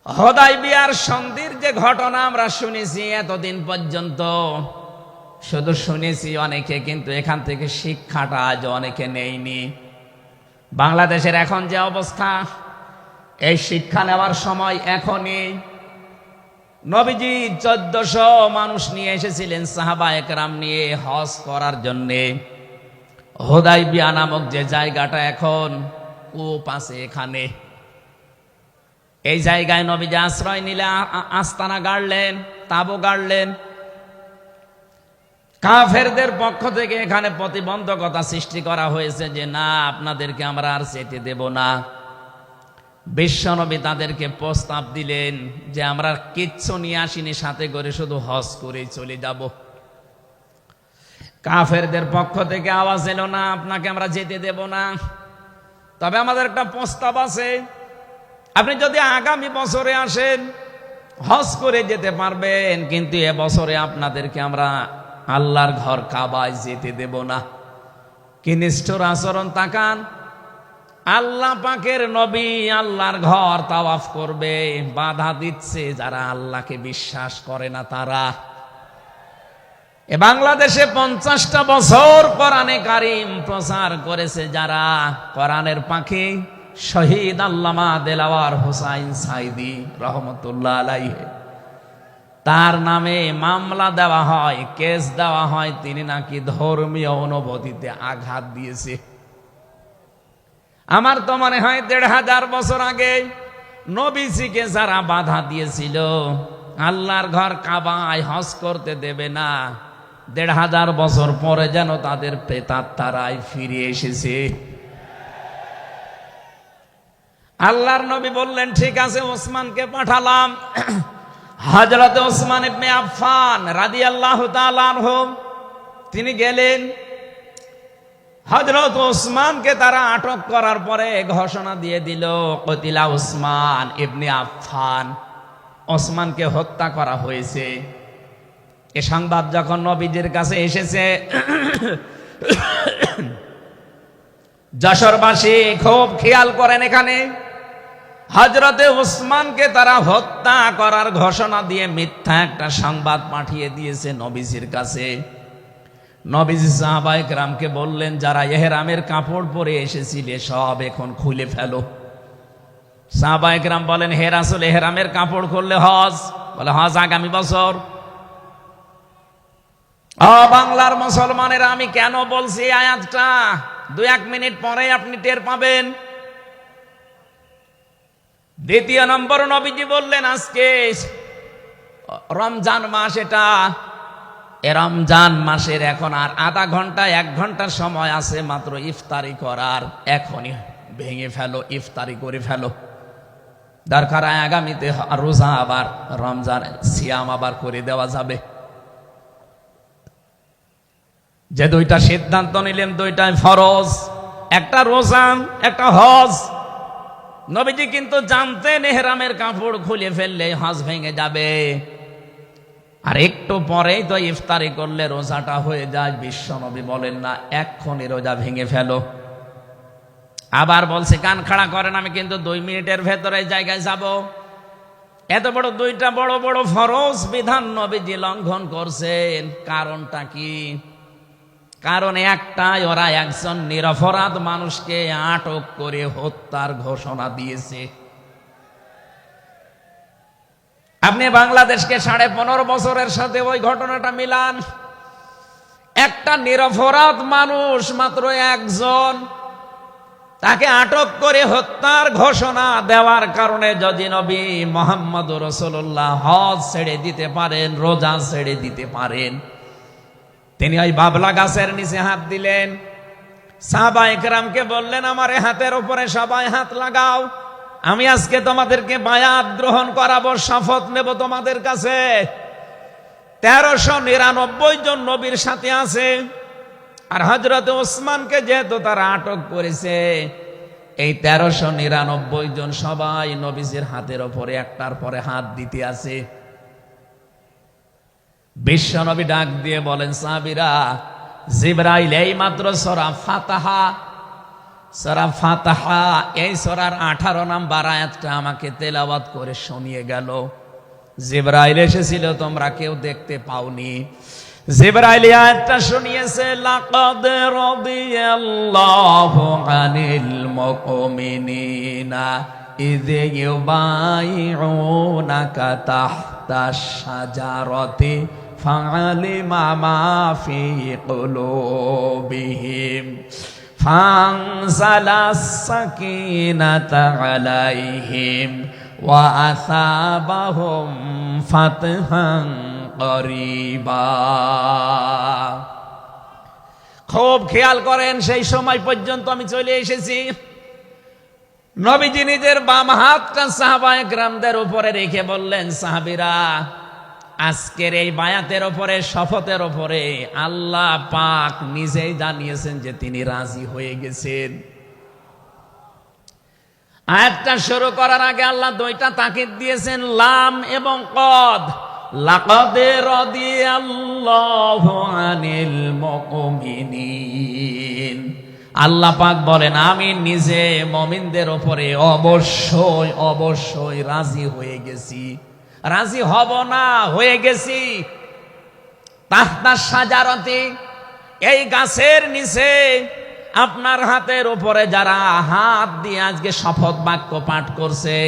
হুদায়বিয়ার সন্ধির যে ঘটনা আমরা শুনেছি এতদিন পর্যন্ত, শুধু শুনেছি অনেকে, কিন্তু এখান থেকে শিক্ষাটা আজ অনেকে নেয়নি। বাংলাদেশের এখন যে অবস্থা, এই শিক্ষা নেওয়ার সময় এখনই। নবীজি 1400 মানুষ নিয়ে এসেছিলেন সাহাবায়ে কেরাম নিয়ে হজ করার জন্যে। হুদায়বিয়া নামক যে জায়গাটা এখন কূপ আছে, এখানে এই জায়গায় নবীজি আশ্রয় নিলে আস্তানা গাড়লেন, তাঁবু গাড়লেন। কাফেরদের পক্ষ থেকে এখানে প্রতিবন্ধকতা সৃষ্টি করা হয়েছে যে না, আপনাদেরকে আমরা আর যেতে দেব না। বিশ্বনবী তাদেরকে প্রস্তাব দিলেন যে আমরা কিচ্ছু নিয়ে আসিনি সাথে করে, শুধু হজ করেই চলে যাব। কাফেরদের পক্ষ থেকে আওয়াজ এলো না, আপনাকে আমরা যেতে দেব না, তবে আমাদের একটা প্রস্তাব আছে। আপনি যদি আগামী বছরে আসেন হজ করে যেতে পারবেন, কিন্তু এবছরে আপনাদেরকে আমরা আল্লাহর ঘর কাবায় যেতে দেব না। কি নিষ্ঠুর আচরণ! তাকান, আল্লাহ পাকের নবী আল্লাহর ঘর তাওয়াফ করবে, বাধা দিচ্ছে যারা আল্লাহকে বিশ্বাস করে না তারা। এ বাংলাদেশে 50টা বছর কোরআনে কারীম প্রচার করেছে যারা, কোরআনের পাখি শহীদ আল্লামা দেলাওয়ার হোসাইন সাইদি রহমতুল্লাহ আলাইহি, তার নামে মামলা দেওয়া হয়, কেস দেওয়া হয়, তিনি নাকি ধর্মীয় অনুভূতিতে আঘাত দিয়েছে। আমার তো মনে হয় 1500 বছর আগে নবীজিকে যারা বাধা দিয়েছিল আল্লাহর ঘর কাবায় হজ করতে দেবে না, 1500 বছর পরে যেন তাদের প্রেতাত্মারাই ফিরে এসেছে। আল্লাহর নবী বললেন ঠিক আছে, ওসমানকে পাঠালাম। হযরত ওসমান ইবনে আফফান রাদিয়াল্লাহু তাআলা আনহু তিনি গেলেন। হযরত ওসমানকে তারা আটক করার পরে ঘোষণা দিয়ে দিল, কতিলা ওসমান ইবনে আফফান, ওসমানকে হত্যা করা হয়েছে। এ সংবাদ যখন নবীজির কাছে এসেছে, যশোরবাসী খুব খেয়াল করেন, এখানে হযরতে ওসমানকে তারা হত্যা করার ঘোষণা দিয়ে মিথ্যা একটা সংবাদ পাঠিয়ে দিয়েছে নবীজির কাছে। নবীজি সাহাবায়ে কেরামকে বললেন, যারা ইহরামের কাপড় পরে এসেছিলে সব এখন খুলে ফেলো। সাহাবায়ে কেরাম বলেন, হে রাসূল, ইহরামের কাপড় খুললে হজ? বলে হজ আগামী বছর। ও বাংলার মুসলমানেরা, আমি কেন বলছি এই আয়াতটা 2-1 মিনিট পরে আপনি টের পাবেন। দ্বিতীয় নম্বর, নবীজি বললেন আজকে রমজান মাস, এটা এ রমজান মাসের এখন আর আধা ঘন্টা 1 ঘন্টার সময় আছে মাত্র ইফতারি করার, এখনই ভেঙে ফেলো, ইফতারি করে ফেলো। দরকার আগামীতে রোজা আবার রমজান সিয়াম আবার করে দেওয়া যাবে। যে 2টা সিদ্ধান্ত নিলেন, 2টাই ফরজ, একটা রোজা, একটা হজ। নবীজি কিন্তু জানতেন ইহরামের কাপড় খুলে ফেললে হজ ভেঙে যাবে, আর একটু পরেই তো ইফতারি করলে রোজাটা হয়ে যায়। বিশ্ব নবী বলেন না, এক্ষুনি রোজা ভেঙে ফেলো। আবার বলছে, কান খাড়া করেন, আমি কিন্তু 2 মিনিটের ভেতরে জায়গায় যাব। এত বড় 2টা বড় বড় ফরজ বিধান নবীজি লঙ্ঘন করছেন, কারণটা কি? কারণ একটাই, ওরা একজন নিরপরাধ মানুষকে আটক করে হত্যার ঘোষণা দিয়েছে। আপনি বাংলাদেশকে 15.5 বছরের সাথে ওই ঘটনাটা মিলান। একটা নিরপরাধ মানুষ, মাত্র একজন, তাকে আটক করে হত্যার ঘোষণা দেওয়ার কারণে যদি নবী মুহাম্মদুর রাসূলুল্লাহ হজ ছেড়ে দিতে পারেন, রোজা ছেড়ে দিতে পারেন, তিনি ওই বাবলা গাছের নিচে হাত দিলেন। সাহাবায়ে কেরামকে বললেন, আমার হাতের উপরে সবাই হাত লাগাও, আমি আজকে তোমাদেরকে বায়াত গ্রহণ করাবো, শপথ নেব তোমাদের কাছে। 1399 জন নবীর সাথে আছে, আর হযরত ওসমানকে যেহেতু তারা আটক করেছে, এই 1399 জন সবাই নবীজির হাতের উপরে একটার পরে হাত দিতে আছে। বিশ্ব নবী ডাক দিয়ে বলেন, সাহাবীরা, জিবরাইল এই মাত্র সূরা ফাতিহা সূরা ফাতিহা এই সূরার 18 নম্বর আয়াতটা আমাকে তেলাওয়াত করে শুনিয়ে গেল। জিবরাইল এসেছিল, তোমরা কেউ দেখতে পাওনি। জিবরাইল আয়াতটা শুনিয়েছে, লাকাদ রাদিয়াল্লাহু আনিল মুমিনিনা ইয ইউবাইউনাকা তাহতাশ শাজারাতি ফাআলিমা মা ফি কুলুবিহিম ফানজালাস সাকিনাতা আলাইহিম ওয়া আসাবাহুম ফাতহান করিবা। খুব খেয়াল করেন, সেই সময় পর্যন্ত আমি চলে এসেছি। নবীজি নিজের বাম হাতটা সাহাবায়ে কেরামদের উপরে রেখে বললেন, সাহাবীরা, আজকের এই বায়াতের উপরে, শপথের উপরে আল্লাহ পাক নিজেই জানিয়েছেন যে তিনি রাজি হয়ে গেছেন। আয়াতটা শুরু করার আগে আল্লাহ দুইটা তাকিদ দিয়েছেন, লাম এবং কদ। লাকাদ রাদিয়াল্লাহু আনিল মুমিনিন। আল্লাহ পাক বলেন, আমি নিজে মুমিনদের উপরে অবশ্যই অবশ্যই রাজি হয়ে গেছি। রাজি হব না, হয়ে গেছি। তাহতা শাজারাতি, এই গাছের নিচে আপনার হাতের উপরে যারা হাত দিয়ে আজকে শপথ বাক্য পাঠ করছে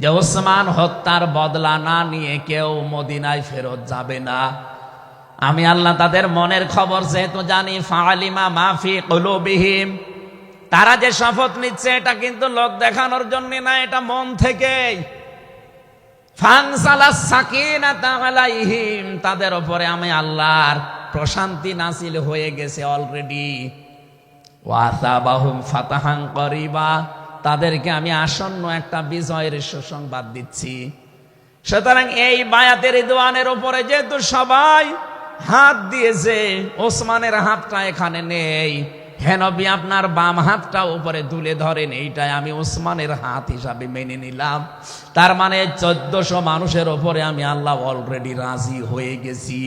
যে ওসমান হত্যার বদলা না নিয়ে কেউ মদিনায় ফেরত যাবে না, আমি আল্লাহ তাদের মনের খবর যেহেতু জানি, ফাআলিমা মা ফি কুলুবিহিম, তারা যে শপথ নিচ্ছে এটা কিন্তু লোক দেখানোর জন্য না, এটা মন থেকেই। ফানসালাস সাকিনাতা আলাইহিম, তাদের উপরে আমি আল্লাহর প্রশান্তি নাযিল হয়ে গেছে অলরেডি। ওয়া আসাবাহুম ফাতাহান করিবা, তাদেরকে আমি আসন্ন একটা বিজয়ের সুসংবাদ দিচ্ছি। সুতরাং এই বায়াতের রিদওয়ানের উপরে যেহেতু সবাই হাত দিয়েছে, ওসমানের হাতটা এখানে নেই, হে নবী আপনার বাম হাতটা উপরে তুলে ধরেন, এইটাই আমি ওসমানের হাত হিসাবে মেনে নিলাম। তার মানে 1400 মানুষের উপরে আমি আল্লাহ অলরেডি রাজি হয়ে গেছি।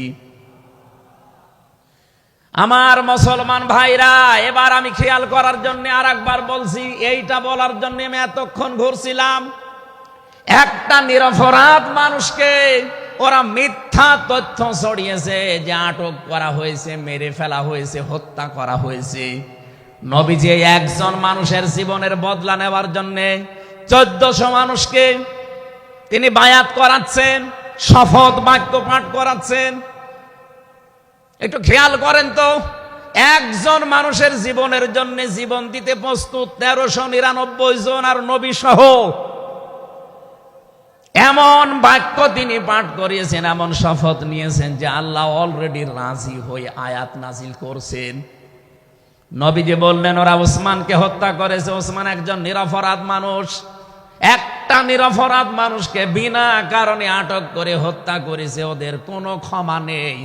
আমার মুসলমান ভাইরা, এবার আমি খেয়াল করার জন্য আর একবার বলছি, এইটা বলার জন্য আমি এতক্ষণ ঘুরছিলাম। একটা নিরপরাধ মানুষকে ওরা মিথ্যা তথ্য ছড়িয়েছে যে আটক করা হয়েছে, মেরে ফেলা হয়েছে, হত্যা করা হয়েছে। নবীজি একজন মানুষের জীবনের বদলা নেওয়ার জন্য 1400 মানুষকে তিনি বায়াত করাচ্ছেন, শপথ বাক্য পাঠ করাচ্ছেন। একটু খেয়াল করেন তো, একজন মানুষের জীবনের জন্য জীবন দিতে প্রস্তুত 1399 জন, আর নবী সহ। এমন বাক্য তিনি পাঠ করিয়েছেন, এমন শপথ নিয়েছেন যে আল্লাহ অলরেডি রাজি হয়ে আয়াত নাজিল করছেন। নবীজি বললেন ওরা ওসমানকে হত্যা করেছে, ওসমান একজন নিরপরাধ মানুষ। একটা নিরপরাধ মানুষকে বিনা কারণে আটক করে হত্যা করেছে, ওদের কোনো ক্ষমা নেই।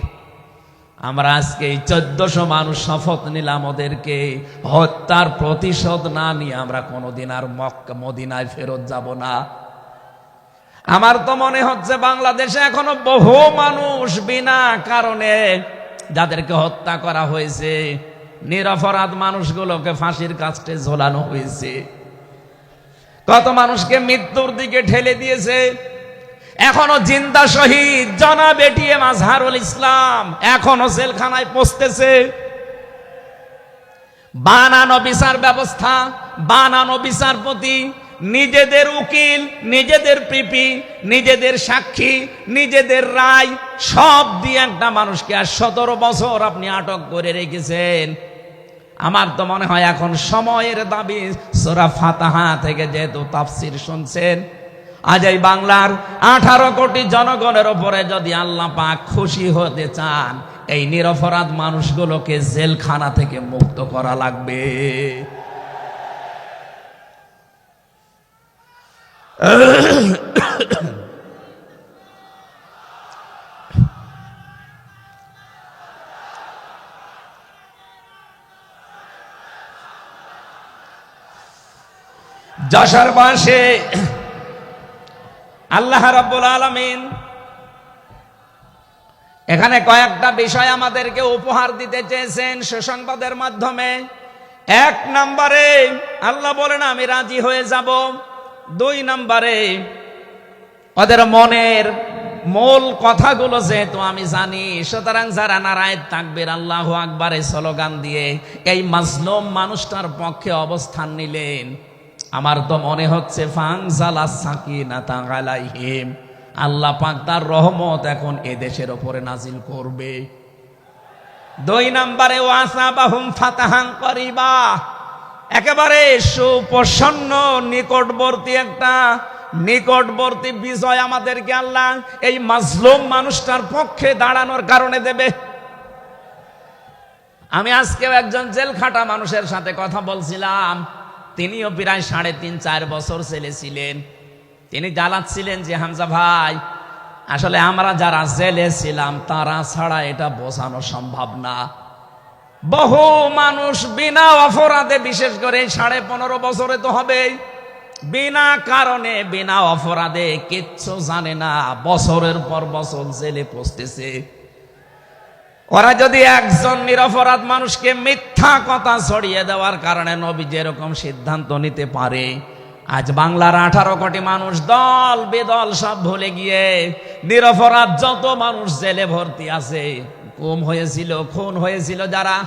আমরা আজকে 1400 মানুষ শপথ নিলাম, ওদেরকে হত্যার প্রতিশোধ না নিয়ে আমরা কোনোদিন আর মক্কা মদিনায় ফেরত যাব না। আমার তো মনে হচ্ছে বাংলাদেশে এখনো বহু মানুষ বিনা কারণে যাদেরকে হত্যা করা হয়েছে, নিরপরাধ মানুষগুলোকে ফাঁসির কাস্টে ঝোলানো হয়েছে, কত মানুষকে মৃত্যুর দিকে ঠেলে দিয়েছে। এখনো জিন্দা শহীদ জনাব এটিএম আজহারুল ইসলাম এখনো জেলখানায় পচতেছে। বানানো বিচার ব্যবস্থা, বানানো বিচারপতি, নিজেদের উকিল, নিজেদের পিপি, নিজেদের সাক্ষী, নিজেদের রায় সব দিয়ে একটা মানুষকে আর 17 বছর আপনি আটক করে রেখেছেন। আমার তো মনে হয় এখন সময়ের দাবি, সূরা ফাতিহা থেকে যেহেতু তাফসীর শুনছেন, আজ এই বাংলার 18 কোটি জনগণের উপরে যদি আল্লাহ পাক খুশি হতে চান, এই নিরপরাধ মানুষগুলোকে জেলখানা থেকে মুক্ত করা লাগবে। যশোর বাসে আল্লাহ রাব্বুল আলামিন এখানে কয়েকটা বিষয় আমাদেরকে উপহার দিতে চেয়েছেন সুসংবাদের মাধ্যমে। এক নম্বরে আল্লাহ বলেন আমি রাজি হয়ে যাব। দুই নম্বরে ওদের মনের মূল কথাগুলো যেহেতু আমি জানি, সুতরাং যারা নারায়ে তাকবীর আল্লাহু আকবারে স্লোগান দিয়ে এই মাজলুম মানুষটার পক্ষে অবস্থান নিলেন, আমার তো মনে হচ্ছে ফানজালা সাকিনাতা আলাইহিম, আল্লাহ পাক তার রহমত এখন এদেশের উপরে নাজিল করবে। দুই নম্বরে ওয়াসাবাহুম ফাতাহান করিবা, একেবারে সুপ্রসন্ন নিকটবর্তী বিজয় আমাদেরকে আল্লাহ এই মাজলুম মানুষটার পক্ষে দাঁড়ানোর কারণে দেবে। আমি আজকেও একজন জেল খাটা মানুষের সাথে কথা বলছিলাম, তিনিও প্রায় 3.5-4 বছর জেলে ছিলেন। তিনি জ্বালাচ্ছিলেন যে হামজা ভাই, আসলে আমরা যারা জেলে ছিলাম তারা ছাড়া এটা বোঝানো সম্ভব না। বহু মানুষ বিনা অপরাধে, বিশেষ করে 15.5 বছরে তো হবে, বিনা কারণে বিনা অপরাধে কিচ্ছু জানে না, বছরের পর বছর জেলে পচতেছে। ওরা যদি একজন নিরপরাধ মানুষকে মিথ্যা কথা ছড়িয়ে দেওয়ার কারণে নবী যেরকম সিদ্ধান্ত নিতে পারে, আজ বাংলার 18 কোটি মানুষ দল বেদল সব ভুলে গিয়ে নিরপরাধ যত মানুষ জেলে ভর্তি আছে, গুম হয়েছিল, খুন হয়েছিল যারা,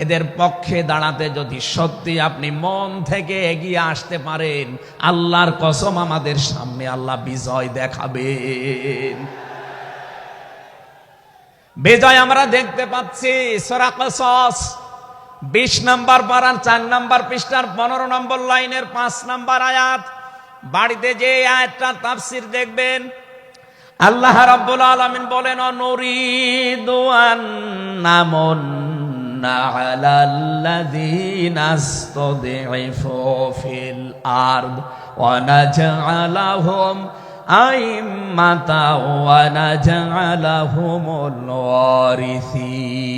এদের পক্ষে দাঁড়াতে যদি সত্যি আপনি মন থেকে এগিয়ে আসতে পারেন, আল্লাহর কসম আমাদের সামনে আল্লাহ বিজয় দেখাবেন। বিজয় আমরা দেখতে পাচ্ছি। সূরা কসস 20 নম্বর পারার 4 নম্বর পৃষ্ঠার 15 নম্বর লাইনের 5 নম্বর আয়াত। বাড়িতে যে আয়াতটা তাফসীর দেখবেন, আল্লাহ রাব্বুল আলামিন বলেন নুরিদু আন্নামুন্না আলাল্লাযীনা ইসতাদঈফু ফিল আরদ ওয়া নাজআলাহুম আইম্মাতা ওয়া নাজআলাহুমুল ওয়ারিসিন।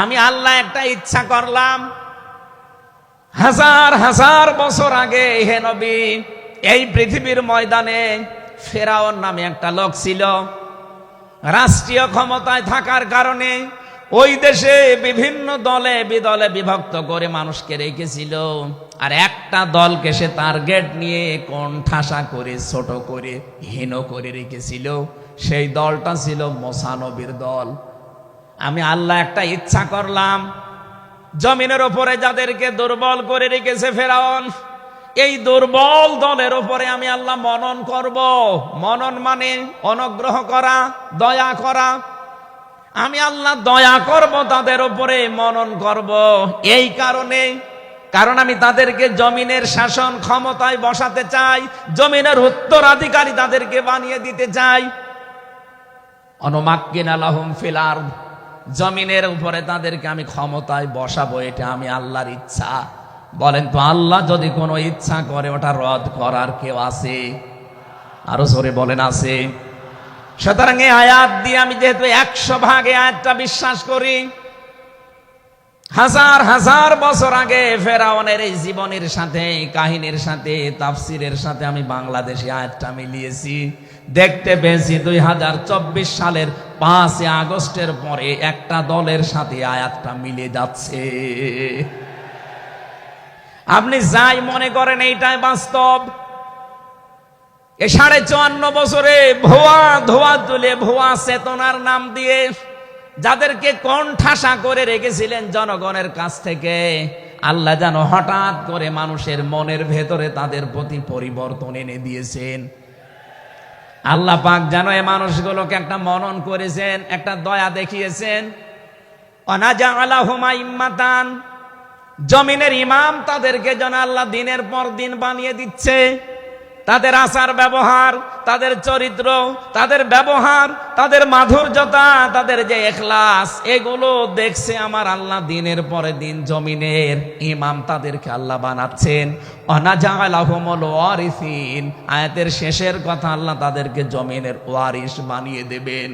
আমি আল্লাহ একটা ইচ্ছা করলাম, হাজার হাজার বছর আগে হে নবী, এই পৃথিবীর ময়দানে ফেরাউন নামে একটা লোক ছিল। রাষ্ট্রীয় ক্ষমতায় থাকার কারণে ওই দেশে বিভিন্ন দলে বিদলে বিভক্ত করে মানুষকে রেখেছিল, আর একটা দলকে সে টার্গেট নিয়ে কোণঠাসা করে, ছোট করে, হীন করে রেখেছিল। সেই দলটা ছিল মুসা নবীর দল। আমি আল্লাহ একটা ইচ্ছা করলাম, জমিনের উপরে যাদেরকে দুর্বল করে রেখেছে ফেরাউন, এই দুর্বল দলের উপরে আমি আল্লাহ মনন করব। মনন মানে অনুগ্রহ করা, দয়া করা। আমি আল্লাহ দয়া করব তাদের উপরে, মনন করব। এই কারণ আমি তাদেরকে জমিনের শাসন ক্ষমতায় বসাতে চাই, জমিনের উত্তরাধিকারী তাদেরকে বানিয়ে দিতে চাই। অনুমাক্কিনা লাহুম ফিল আরদ, জমিনের উপরে তাদেরকে আমি ক্ষমতায় বসাবো, এটা আমি আল্লাহর ইচ্ছা। বলেন তো আল্লাহ যদি কোনো ইচ্ছা করে ওটা রদ করার কেউ আছে? আরো জোরে বলেন আছে। সুতরাং এই আয়াত দিয়ে আমি যেহেতু 100% আয়াতটা বিশ্বাস করি, হাজার হাজার বছর আগে ফেরাউনের এই জীবনের সাথে, কাহিনীর সাথে, তাফসিরের সাথে আমি বাংলাদেশে আয়াতটা মিলিয়েছি। দেখতে পেয়েছি 2024 সালের 5 আগস্টের পরে একটা দলের সাথে আয়াতটা মিলে যাচ্ছে। আপনি যাই মনে করেন এইটাই বাস্তব। এই 54 বছরে ভুয়া ধোয়া তুলে, ভুয়া চেতনার নাম দিয়ে যাদেরকে কোণঠাসা করে রেখেছিলেন জনগণের কাছ থেকে, আল্লাহ যেন হঠাৎ করে মানুষের মনের ভেতরে তাদের প্রতি পরিবর্তন এনে দিয়েছেন। আল্লাহ পাক যেন এই মানুষগুলোকে একটা মনন করেছেন, একটা দয়া দেখিয়েছেন। ওয়ানাজআলাহুম আইম্মাতান, জমিনের ইমাম তাদেরকে যেন আল্লাহ দিনের পর দিন বানিয়ে দিচ্ছে। তাদের আচার ব্যবহার, তাদের চরিত্র, তাদের ব্যবহার, তাদের মাধুর্যতা, তাদের যে ইখলাস, এগুলো দেখছে আমার আল্লাহ দিনের পরে দিন জমিনের ইমাম তাদেরকে আল্লাহ বানাচ্ছেন। ওয়ানাজআলাহুমুল ওয়ারিসিন, আয়াতের শেষের কথা, আল্লাহ তাদেরকে জমিনের ওয়ারিস বানিয়ে দেবেন।